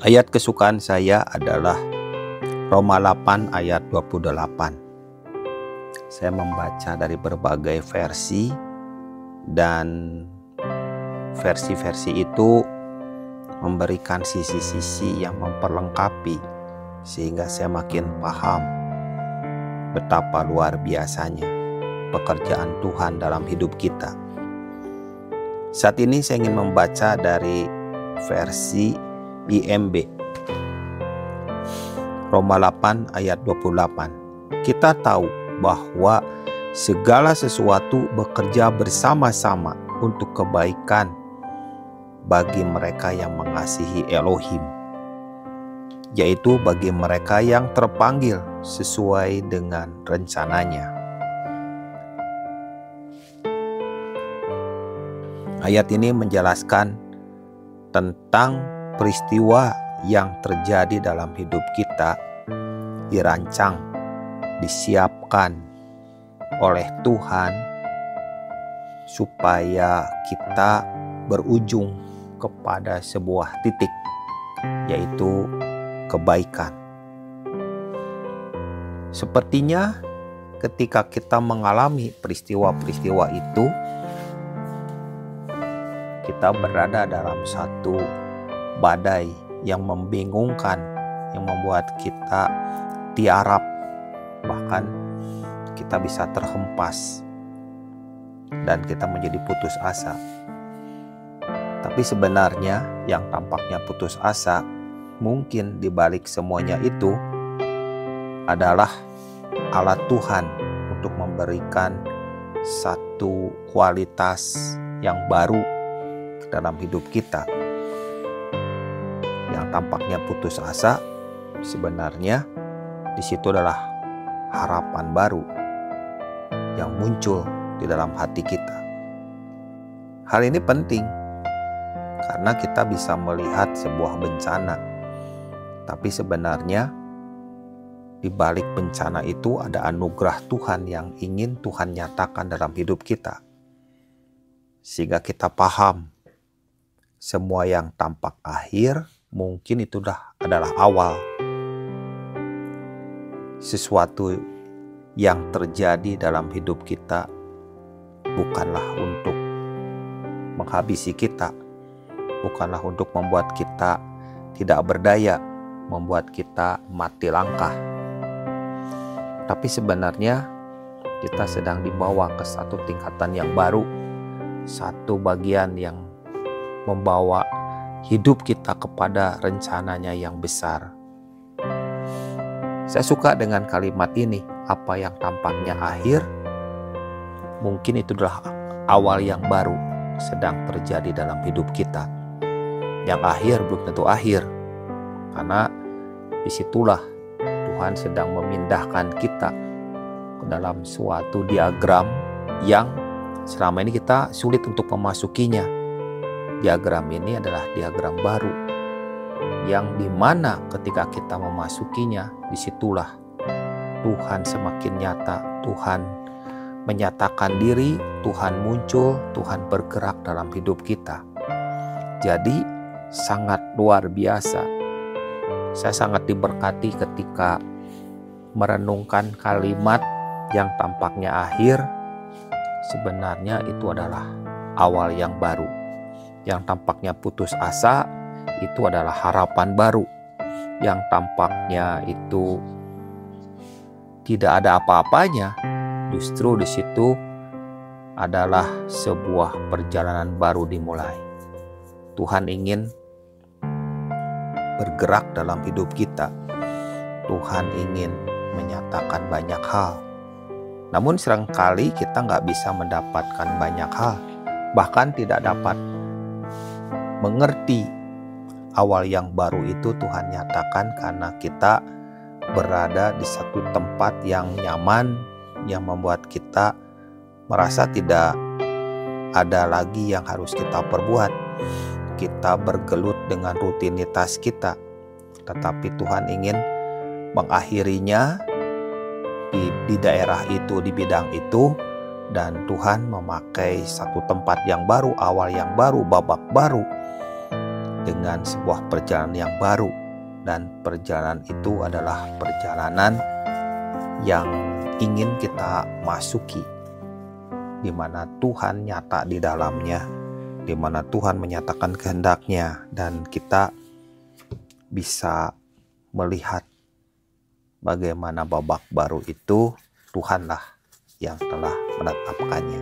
Ayat kesukaan saya adalah Roma 8 ayat 28. Saya membaca dari berbagai versi, dan versi-versi itu memberikan sisi-sisi yang memperlengkapi, sehingga saya makin paham betapa luar biasanya pekerjaan Tuhan dalam hidup kita. Saat ini saya ingin membaca dari versi IMB. Roma 8 ayat 28. Kita tahu bahwa segala sesuatu bekerja bersama-sama untuk kebaikan bagi mereka yang mengasihi Elohim, yaitu bagi mereka yang terpanggil sesuai dengan rencananya. Ayat ini menjelaskan tentang peristiwa yang terjadi dalam hidup kita, dirancang, disiapkan oleh Tuhan supaya kita berujung kepada sebuah titik, yaitu kebaikan. Sepertinya ketika kita mengalami peristiwa-peristiwa itu, kita berada dalam satu badai yang membingungkan, yang membuat kita tiarap, bahkan kita bisa terhempas dan kita menjadi putus asa. Tapi sebenarnya yang tampaknya putus asa, mungkin di balik semuanya itu adalah alat Tuhan untuk memberikan satu kualitas yang baru dalam hidup kita. Yang tampaknya putus asa, sebenarnya di situ adalah harapan baru yang muncul di dalam hati kita. Hal ini penting karena kita bisa melihat sebuah bencana, tapi sebenarnya di balik bencana itu ada anugerah Tuhan yang ingin Tuhan nyatakan dalam hidup kita, sehingga kita paham semua yang tampak akhir mungkin itu adalah awal sesuatu yang terjadi dalam hidup kita, bukanlah untuk menghabisi kita, bukanlah untuk membuat kita tidak berdaya, membuat kita mati langkah. Tapi sebenarnya kita sedang dibawa ke satu tingkatan yang baru, satu bagian yang membawa hidup kita kepada rencananya yang besar. Saya suka dengan kalimat ini, apa yang tampaknya akhir, mungkin itu adalah awal yang baru sedang terjadi dalam hidup kita. Yang akhir belum tentu akhir, karena disitulah Tuhan sedang memindahkan kita ke dalam suatu diagram yang selama ini kita sulit untuk memasukinya. Diagram ini adalah diagram baru yang dimana ketika kita memasukinya, disitulah Tuhan semakin nyata, Tuhan menyatakan diri, Tuhan muncul, Tuhan bergerak dalam hidup kita. Jadi sangat luar biasa. Saya sangat diberkati ketika merenungkan kalimat yang tampaknya akhir, sebenarnya itu adalah awal yang baru. Yang tampaknya putus asa, itu adalah harapan baru. Yang tampaknya itu tidak ada apa-apanya, justru di situ adalah sebuah perjalanan baru dimulai. Tuhan ingin bergerak dalam hidup kita. Tuhan ingin menyatakan banyak hal. Namun seringkali kita nggak bisa mendapatkan banyak hal, bahkan tidak dapat mengerti awal yang baru itu Tuhan nyatakan karena kita berada di satu tempat yang nyaman, yang membuat kita merasa tidak ada lagi yang harus kita perbuat. Kita bergelut dengan rutinitas kita, tetapi Tuhan ingin mengakhirinya di daerah itu, di bidang itu, dan Tuhan memakai satu tempat yang baru, awal yang baru, babak baru, dengan sebuah perjalanan yang baru. dan perjalanan itu adalah perjalanan yang ingin kita masuki, di mana Tuhan nyata di dalamnya, di mana Tuhan menyatakan kehendaknya, dan kita bisa melihat bagaimana babak baru itu Tuhanlah yang telah menetapkannya.